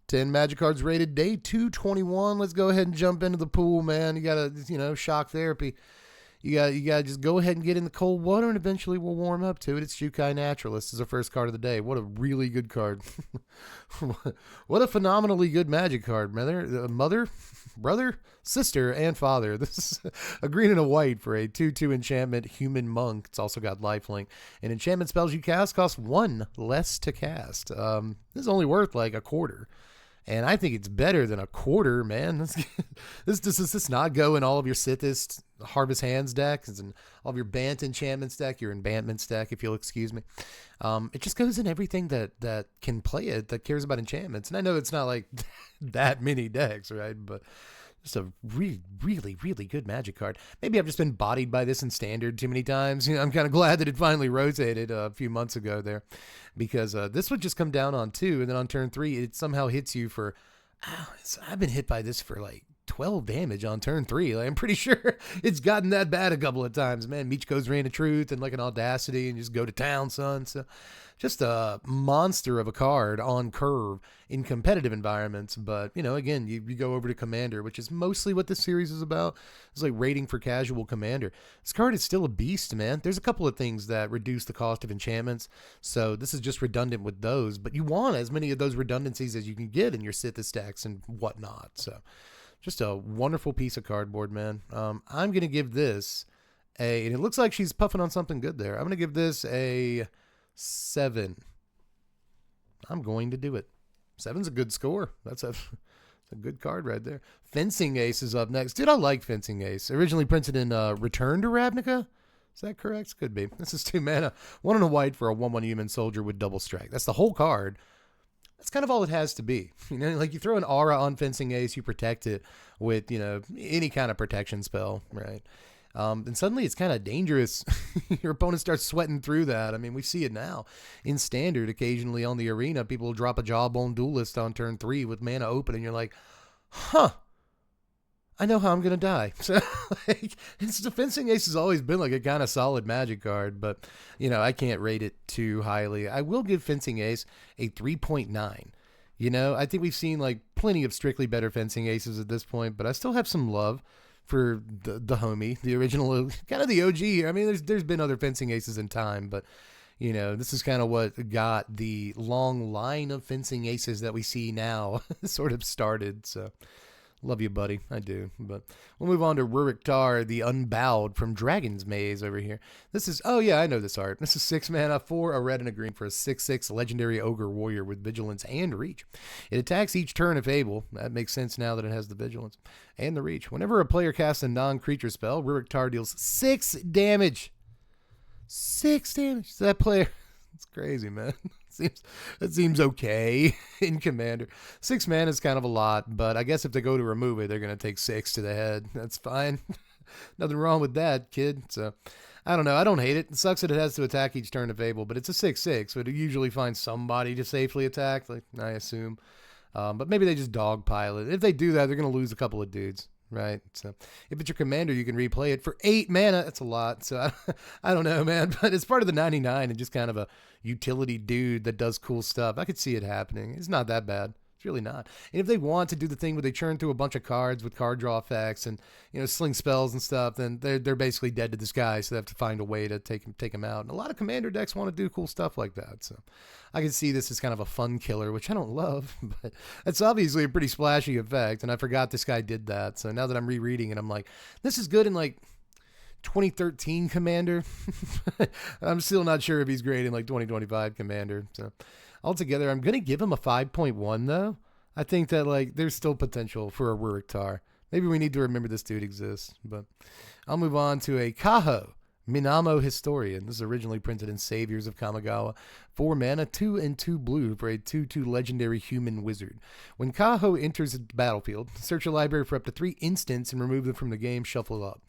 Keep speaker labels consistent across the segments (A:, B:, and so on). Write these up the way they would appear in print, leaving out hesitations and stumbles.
A: 10 Magic cards rated day 221. Let's go ahead and jump into the pool, man. You got to, shock therapy. You got to just go ahead and get in the cold water, and eventually we'll warm up to it. It's Jukai Naturalist is the first card of the day. What a really good card. What a phenomenally good Magic card. Mother, brother, sister, and father. This is a green and a white for a 2/2 enchantment human monk. It's also got lifelink. And enchantment spells you cast cost 1 less to cast. This is only worth like a quarter. And I think it's better than a quarter, man. Does this not go in all of your Sithist Harvest Hands decks and all of your Bant enchantments deck, your enchantments deck, if you'll excuse me? It just goes in everything that can play it, that cares about enchantments. And I know it's not like that many decks, right? But just a really, really, really good Magic card. Maybe I've just been bodied by this in Standard too many times. I'm kind of glad that it finally rotated a few months ago there, because this would just come down on 2, and then on turn 3, it somehow hits you for, I've been hit by this for like 12 damage on turn 3. Like, I'm pretty sure it's gotten that bad a couple of times, man. Michiko's Reign of Truth and like an Audacity and just go to town, son. So just a monster of a card on curve in competitive environments. But, again, you go over to Commander, which is mostly what this series is about. It's like rating for casual Commander. This card is still a beast, man. There's a couple of things that reduce the cost of enchantments, so this is just redundant with those. But you want as many of those redundancies as you can get in your Sithist decks and whatnot. So just a wonderful piece of cardboard, man. I'm going to give this and it looks like she's puffing on something good there. I'm going to give this a 7. I'm going to do it. 7's a good score. That's a good card right there. Fencing Ace is up next. Dude, I like Fencing Ace. Originally printed in Return to Ravnica. Is that correct? Could be. This is 2 mana. 1 and a white for a 1/1 human soldier with double strike. That's the whole card. That's kind of all it has to be. Like you throw an aura on Fencing Ace, you protect it with, any kind of protection spell, right? And suddenly it's kind of dangerous. Your opponent starts sweating through that. I mean, we see it now in Standard. Occasionally on the arena, people will drop a Jawbone Duelist on turn 3 with mana open, and you're like, huh, I know how I'm going to die. So, the Fencing Ace has always been like a kind of solid Magic card, but, I can't rate it too highly. I will give Fencing Ace a 3.9. I think we've seen like plenty of strictly better Fencing Aces at this point, but I still have some love for the homie, the original, kind of the OG. I mean, there's been other Fencing Aces in time, but this is kind of what got the long line of Fencing Aces that we see now sort of started. So love you, buddy. I do. But we'll move on to Ruric Thar, the Unbowed from Dragon's Maze over here. This is, oh yeah, I know this art. This is 6 mana, 4, a red and a green for a 6/6 legendary ogre warrior with vigilance and reach. It attacks each turn if able. That makes sense now that it has the vigilance and the reach. Whenever a player casts a non-creature spell, Ruric Thar deals 6 damage. 6 damage to that player. It's crazy, man. That seems okay in Commander. 6 mana is kind of a lot, but I guess if they go to remove it, they're going to take 6 to the head. That's fine. Nothing wrong with that, kid. So, I don't know. I don't hate it. It sucks that it has to attack each turn if able, but it's a 6/6, so it usually finds somebody to safely attack, like I assume. But maybe they just dogpile it. If they do that, they're going to lose a couple of dudes. Right. So if it's your commander, you can replay it for 8 mana. That's a lot. So I don't know, man, but it's part of the 99 and just kind of a utility dude that does cool stuff. I could see it happening. It's not that bad. It's really not. And if they want to do the thing where they churn through a bunch of cards with card draw effects and, sling spells and stuff, then they're basically dead to this guy. So they have to find a way to take him out. And a lot of commander decks want to do cool stuff like that. So I can see this as kind of a fun killer, which I don't love, but it's obviously a pretty splashy effect. And I forgot this guy did that. So now that I'm rereading it, I'm like, this is good in like 2013 Commander. I'm still not sure if he's great in like 2025 Commander. So altogether, I'm going to give him a 5.1 though. I think that like there's still potential for a Ruric Thar. Maybe we need to remember this dude exists, but I'll move on to a Kaho, Minamo Historian. This is originally printed in Saviors of Kamigawa. 4 mana, 2 and 2 blue for a 2/2 legendary human wizard. When Kaho enters the battlefield, search a library for up to 3 instants and remove them from the game, shuffle up.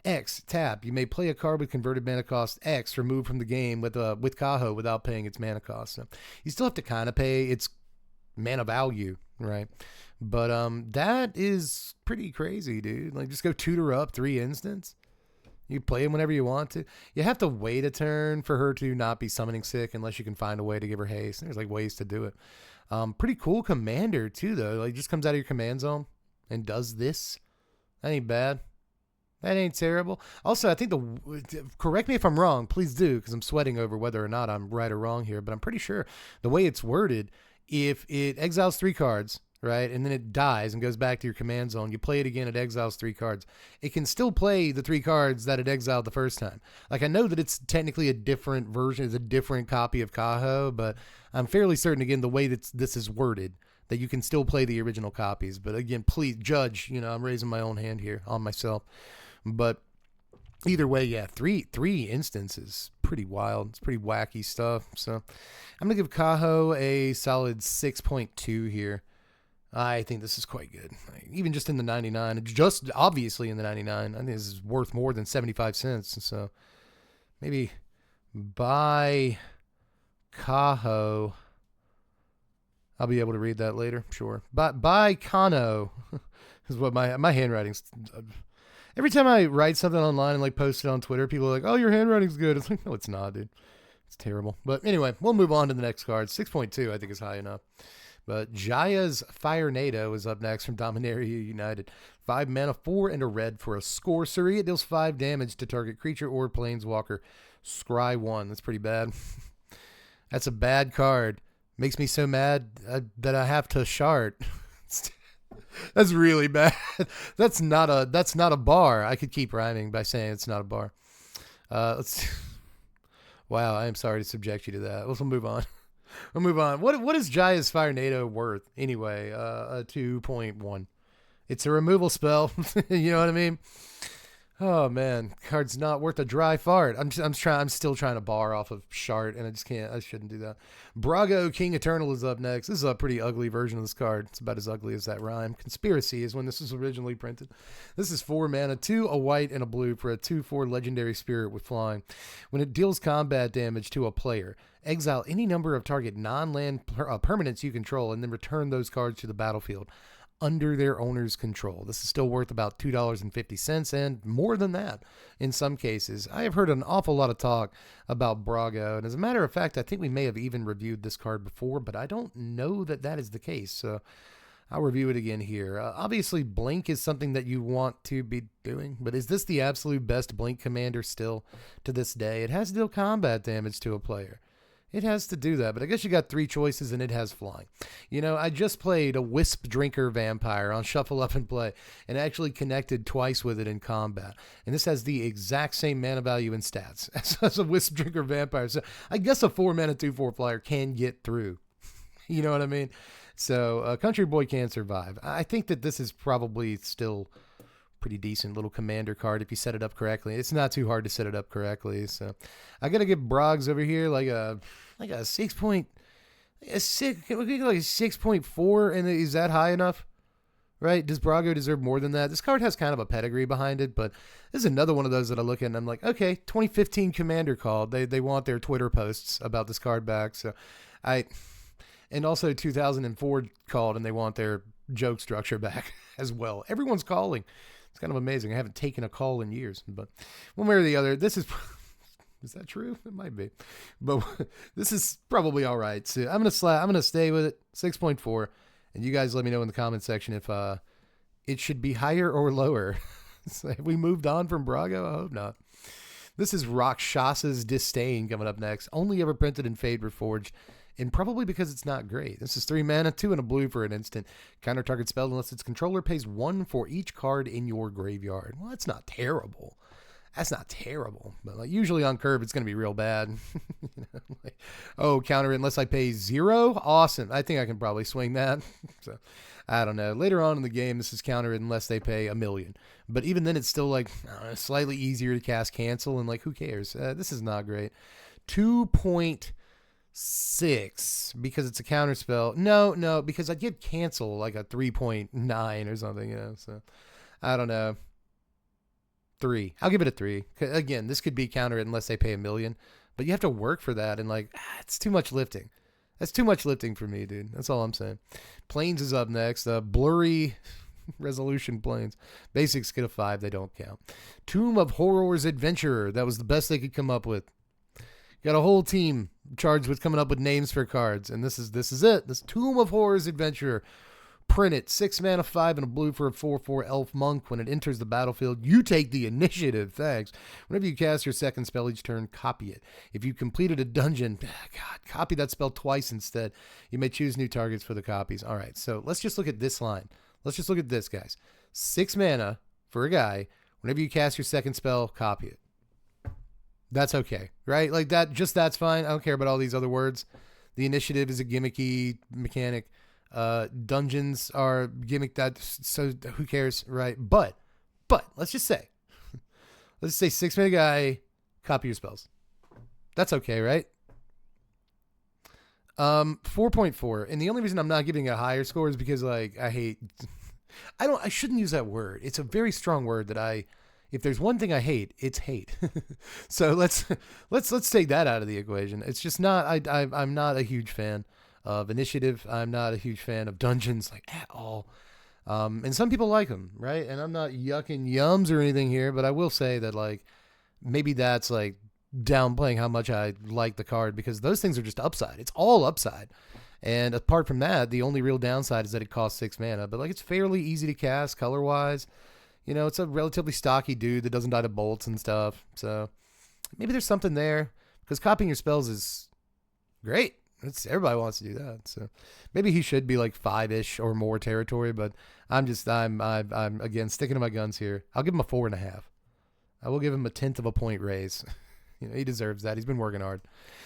A: X, tap. You may play a card with converted mana cost X removed from the game with Kaho without paying its mana cost. So you still have to kind of pay its mana value, right? But that is pretty crazy, dude. Like, just go tutor up 3 instants. You play them whenever you want to. You have to wait a turn for her to not be summoning sick unless you can find a way to give her haste. There's like ways to do it. Pretty cool commander too, though. Like, just comes out of your command zone and does this. That ain't bad. That ain't terrible. Also, I think correct me if I'm wrong, please do, because I'm sweating over whether or not I'm right or wrong here, but I'm pretty sure the way it's worded, if it exiles 3 cards, right, and then it dies and goes back to your command zone, you play it again, it exiles 3 cards. It can still play the 3 cards that it exiled the first time. Like, I know that it's technically a different version, it's a different copy of Kaho, but I'm fairly certain, again, the way that this is worded, that you can still play the original copies. But again, please judge, I'm raising my own hand here on myself. But either way, yeah, three instances, pretty wild. It's pretty wacky stuff. So I'm going to give Kaho a solid 6.2 here. I think this is quite good. Even just in the 99, just obviously in the 99, I think this is worth more than 75 cents. So maybe buy Kaho. I'll be able to read that later, sure. But buy Kano is what my handwriting's... Every time I write something online and like post it on Twitter, people are like, "Oh, your handwriting's good." It's like, no, it's not, dude. It's terrible. But anyway, we'll move on to the next card. 6.2, I think, is high enough. But Jaya's Firenado is up next from Dominaria United. 5 mana, 4 and a red for a sorcery. It deals 5 damage to target creature or planeswalker. Scry 1. That's pretty bad. That's a bad card. Makes me so mad that I have to shard. That's really bad. That's not a bar. I could keep rhyming by saying it's not a bar. Wow, I am sorry to subject you to that. We'll move on. We'll move on. What is Jaya's Firenado worth anyway? 2.1. It's a removal spell. You know what I mean? Oh man, card's not worth a dry fart. I'm still trying to bar off of Shart, and I just can't. I shouldn't do that. Brago King Eternal is up next. This is a pretty ugly version of this card. It's about as ugly as that rhyme. Conspiracy is when this was originally printed. This is 4 mana, 2 a white and a blue for a 2/4 legendary spirit with flying. When it deals combat damage to a player, exile any number of target non-land permanents you control, and then return those cards to the battlefield under their owner's control. This is still worth about $2.50 and more than that in some cases. I have heard an awful lot of talk about Brago, and as a matter of fact, I think we may have even reviewed this card before, but I don't know that that is the case, so I'll review it again here. Obviously, Blink is something that you want to be doing, but is this the absolute best Blink commander still to this day? It has to deal combat damage to a player. It has to do that, but I guess you got 3 choices and it has flying. I just played a Wisp Drinker Vampire on Shuffle Up and Play and actually connected twice with it in combat. And this has the exact same mana value and stats as a Wisp Drinker Vampire. So I guess a 4 mana 2/4 flyer can get through. You know what I mean? So Country Boy can survive. I think that this is probably still pretty decent little commander card if you set it up correctly. It's not too hard to set it up correctly. So I gotta give Brogs over here like a 6.4, and is that high enough? Right? Does Brago deserve more than that? This card has kind of a pedigree behind it, but this is another one of those that I look at and I'm like, okay, 2015 Commander called. They want their Twitter posts about this card back. So and also 2004 called and they want their joke structure back as well. Everyone's calling. It's kind of amazing. I haven't taken a call in years, but one way or the other, this is that true? It might be, but this is probably all right. So I'm gonna stay with it, 6.4, and you guys let me know in the comment section if it should be higher or lower. So have we moved on from Brago? I hope not. This is Rakshas's Disdain coming up next. Only ever printed in Fade Reforged. And probably because it's not great. This is 3 mana, 2 and a blue for an instant. Counter target spell unless its controller pays 1 for each card in your graveyard. Well, that's not terrible. That's not terrible. But like usually on curve, it's going to be real bad. Counter it unless I pay 0? Awesome. I think I can probably swing that. So I don't know. Later on in the game, this is counter it unless they pay $1 million. But even then, it's still like slightly easier to cast cancel. And like, who cares? This is not great. 2.6 because it's a counter spell. No, because I'd get cancel like a 3.9 or something, so I don't know. 3. I'll give it a 3. Again, this could be counter it unless they pay $1 million, but you have to work for that, and like, it's too much lifting. That's too much lifting for me, dude. That's all I'm saying. Plains is up next. Blurry Resolution Plains. Basics get a 5. They don't count. Tomb of Horrors Adventurer. That was the best they could come up with. Got a whole team charged with coming up with names for cards, and this is it. This Tomb of Horrors Adventurer. Print it. 6 mana, 5 and a blue for a 4/4 elf monk. When it enters the battlefield, you take the initiative. Thanks. Whenever you cast your second spell each turn, copy it. If you completed a dungeon, God, copy that spell twice instead. You may choose new targets for the copies. All right, so let's just look at this line. Let's just look at this, guys. 6 mana for a guy. Whenever you cast your second spell, copy it. That's okay, right? Like that, just that's fine. I don't care about all these other words. The initiative is a gimmicky mechanic. Dungeons are gimmick that, so who cares, right? But let's just say 6 mana guy, copy your spells. That's okay, right? 4.4, and the only reason I'm not giving a higher score is because like I shouldn't use that word. It's a very strong word that if there's one thing I hate, it's hate. So let's take that out of the equation. It's just not, I'm not a huge fan of initiative. I'm not a huge fan of dungeons, like, at all. And some people like them, right? And I'm not yucking yums or anything here, but I will say that, like, maybe that's, like, downplaying how much I like the card, because those things are just upside. It's all upside. And apart from that, the only real downside is that it costs 6 mana. But, like, it's fairly easy to cast color-wise. You know, it's a relatively stocky dude that doesn't die to bolts and stuff. So maybe there's something there, because copying your spells is great. Everybody wants to do that, so maybe he should be like 5-ish or more territory. But I'm again sticking to my guns here. I'll give him a 4.5. I will give him a 1/10 of a point raise. You know, he deserves that. He's been working hard.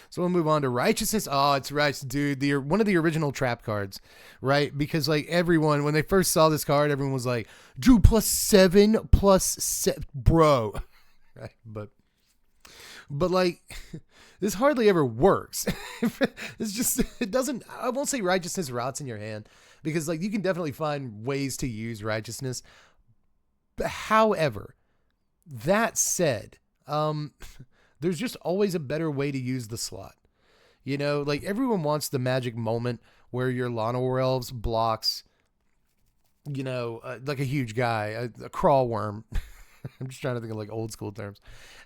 A: So we'll move on to Righteousness. Oh, it's Righteous, dude. One of the original trap cards, right? Because like everyone, when they first saw this card, everyone was like, "Drew +7/+7, bro." Right? But like, this hardly ever works. It's just, it doesn't, I won't say Righteousness rots in your hand, because like you can definitely find ways to use Righteousness. But however, that said, there's just always a better way to use the slot. You know, like everyone wants the magic moment where your Llanowar Elves blocks, you know, like a huge guy, a crawl worm. I'm just trying to think of like old school terms,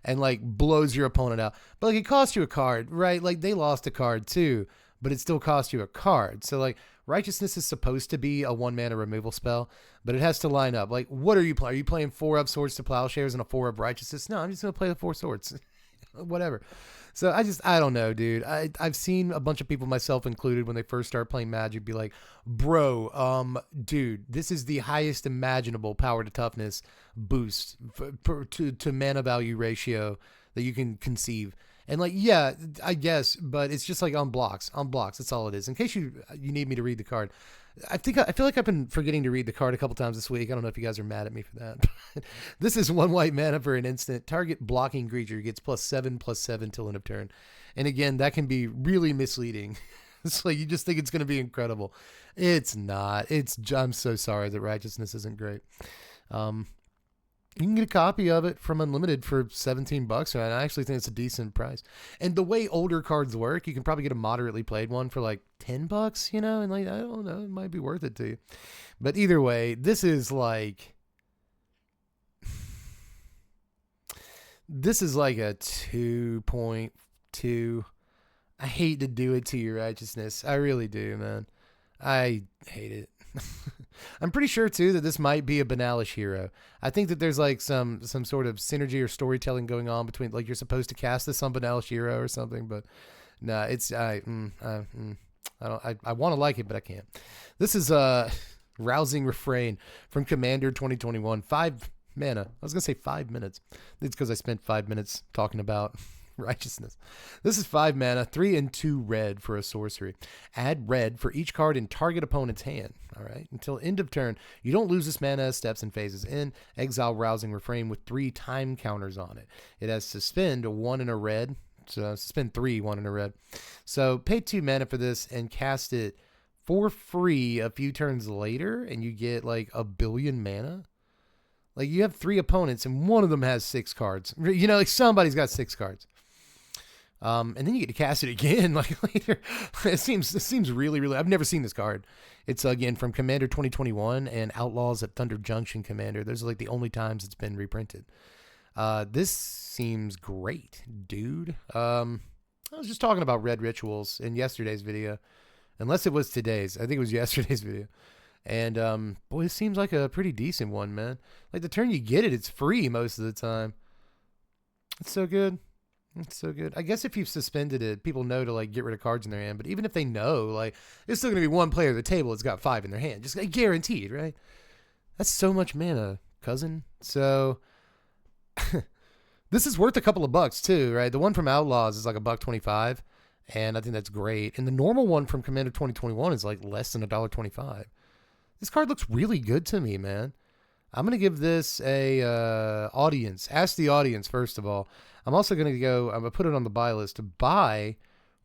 A: and like blows your opponent out. But like it costs you a card, right? Like they lost a card too, but it still costs you a card. So like Righteousness is supposed to be a 1 mana removal spell, but it has to line up. Like, what are you playing? Are you playing 4 of Swords to Plowshares and a 4 of Righteousness? No, I'm just going to play the 4 swords. Whatever. So I don't know, dude. I've seen a bunch of people, myself included, when they first start playing Magic, be like, bro, dude, this is the highest imaginable power to toughness boost to mana value ratio that you can conceive. And like, yeah, I guess, but it's just like on blocks. That's all it is. In case you need me to read the card. I feel like I've been forgetting to read the card a couple times this week. I don't know if you guys are mad at me for that. This is 1 white mana for an instant. Target blocking creature gets +7/+7 till end of turn. And again, that can be really misleading. It's like you just think it's going to be incredible. It's not. I'm so sorry that Righteousness isn't great. You can get a copy of it from Unlimited for $17, and I actually think it's a decent price. And the way older cards work, you can probably get a moderately played one for like $10, you know, and like, I don't know, it might be worth it to you. But either way, this is like a 2.2. I hate to do it to your Righteousness. I really do, man. I hate it. I'm pretty sure too that this might be a banalish hero. I think that there's like some sort of synergy or storytelling going on between, like, you're supposed to cast this on banalish hero or something, but no, it's I want to like it, but I can't. This is Rousing Refrain from Commander 2021. 5 mana. I was gonna say 5 minutes. It's because I spent 5 minutes talking about Righteousness. This is 5 mana, 3 and 2 red for a sorcery. Add red for each card in target opponent's hand. All right. Until end of turn, you don't lose this mana as steps and phases in. Exile Rousing Refrain with 3 time counters on it. It has suspend 1 and a red. So suspend 3, 1 and a red. So pay 2 mana for this and cast it for free a few turns later, and you get like 1 billion mana. Like, you have 3 opponents and one of them has 6 cards. You know, like somebody's got 6 cards. And then you get to cast it again like later. It seems really, really. I've never seen this card. It's again from Commander 2021 and Outlaws at Thunder Junction Commander. Those are like the only times it's been reprinted. This seems great, dude. I I was just talking about red rituals in yesterday's video. Unless it was today's. I think it was yesterday's video. And, boy, it seems like a pretty decent one, man. Like, the turn you get it, it's free most of the time. It's so good. It's so good. I guess if you've suspended it, people know to, like, get rid of cards in their hand. But even if they know, like, there's still going to be one player at the table that's got 5 in their hand. Just like, guaranteed, right? That's so much mana, cousin. So, this is worth a couple of bucks, too, right? The one from Outlaws is like $1.25. And I think that's great. And the normal one from Commander 2021 is like less than $1.25. This card looks really good to me, man. I'm going to give this a audience. Ask the audience, first of all. I'm also going to go, I'm going to put it on the buy list to buy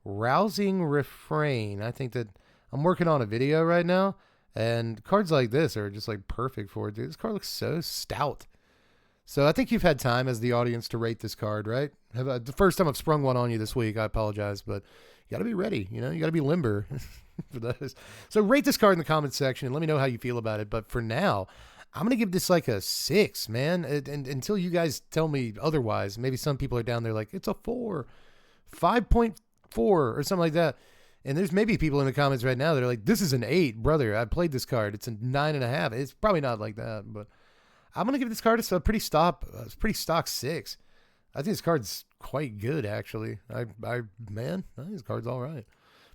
A: Rousing Refrain. I think that I'm working on a video right now. And cards like this are just like perfect for it, dude. This card looks so stout. So I think you've had time as the audience to rate this card, right? The first time I've sprung one on you this week, I apologize, but you got to be ready. You know, you got to be limber for those. So rate this card in the comments section and let me know how you feel about it. But for now, I'm going to give this like a 6, man. And until you guys tell me otherwise, maybe some people are down there like, it's a 4, 5.4 or something like that. And there's maybe people in the comments right now that are like, this is an 8, brother. I played this card. It's a 9.5. It's probably not like that, but I'm going to give this card a pretty stock 6. I think this card's quite good, actually. I think this card's all right.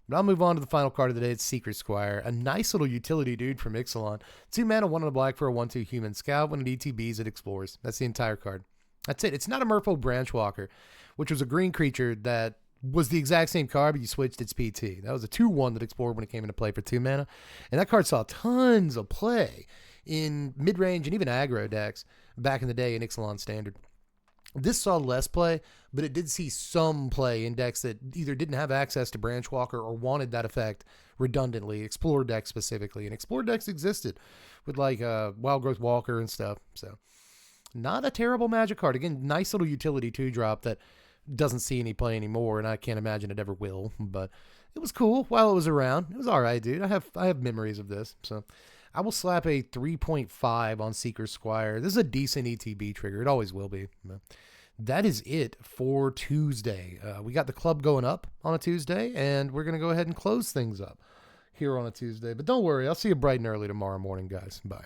A: But I'll move on to the final card of the day. It's Secret Squire, a nice little utility dude from Ixalan. 2 mana, 1 on the black for a 1/2 human scout. When it ETBs, it explores. That's the entire card. That's it. It's not a Merfolk Branchwalker, which was a green creature that was the exact same card, but you switched its PT. That was a 2/1 that explored when it came into play for 2 mana. And that card saw tons of play in mid-range and even aggro decks back in the day in Ixalan Standard. This saw less play, but it did see some play in decks that either didn't have access to Branchwalker or wanted that effect redundantly, Explore decks specifically. And Explore decks existed with like Wild Growth Walker and stuff. So not a terrible Magic card. Again, nice little utility 2-drop that doesn't see any play anymore, and I can't imagine it ever will. But it was cool while it was around. It was all right, dude. I have memories of this. So I will slap a 3.5 on Secret Squire. This is a decent ETB trigger. It always will be. That is it for Tuesday. We got the club going up on a Tuesday, and we're going to go ahead and close things up here on a Tuesday. But don't worry, I'll see you bright and early tomorrow morning, guys. Bye.